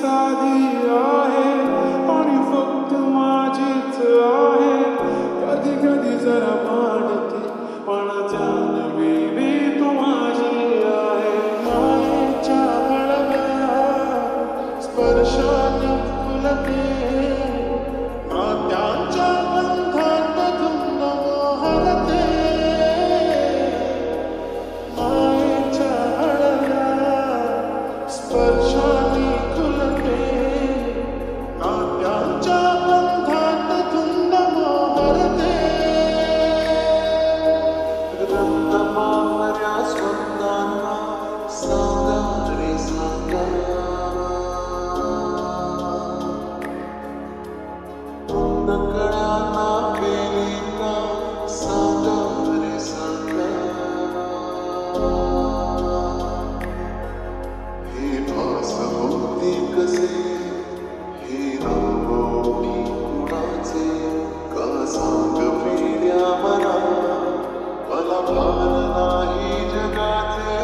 साधी आहे आणि फक्त माझीच आहे. कधी कधी जरा भांडते पण जाणवी मी तू माझी आहे. मायेच्या हळव्या स्पर्शाने फुलते नात्यांच्या बंधात धुंद मोहरते. मायेच्या हळव्या स्पर्शाने फुलते नात्यांच्या बंधात धुंद मोहरते. रंगमावऱ्या स्वप्नांना सांगा रे सांगा, नकळ्यांना वेलींना सांगा रे सांगा. हे भास होते कसे हे रावोटी कुणाचे का सांग पिढ्या मला मला भान नाही जगाचे.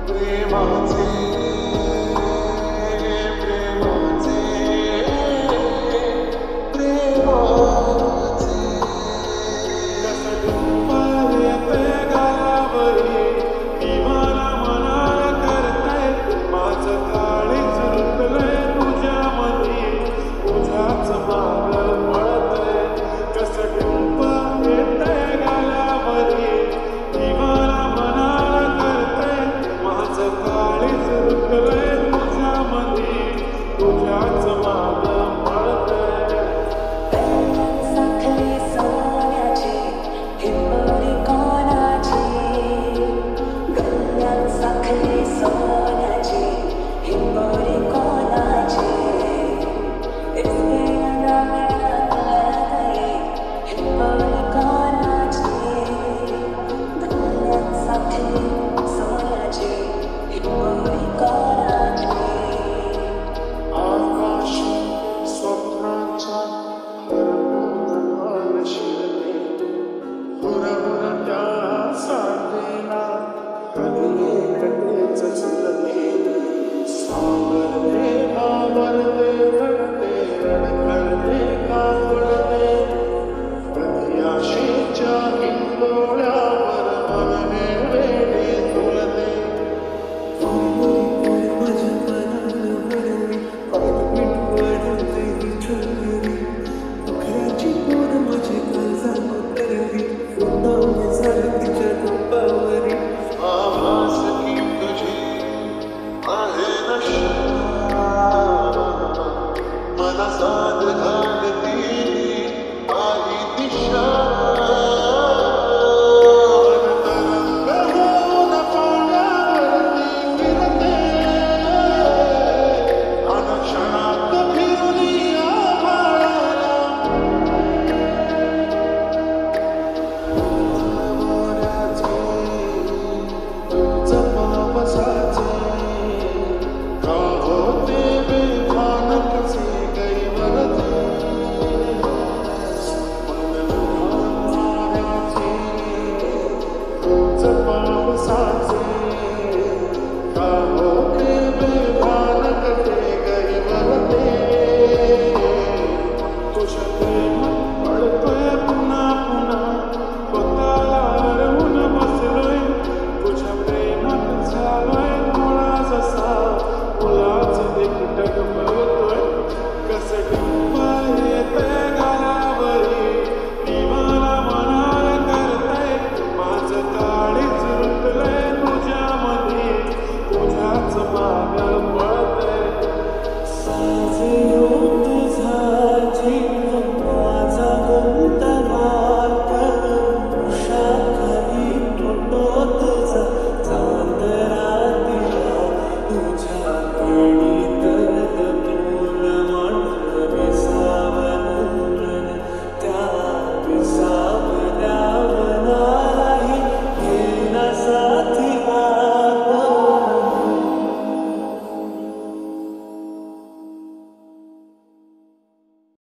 प्रेमाचे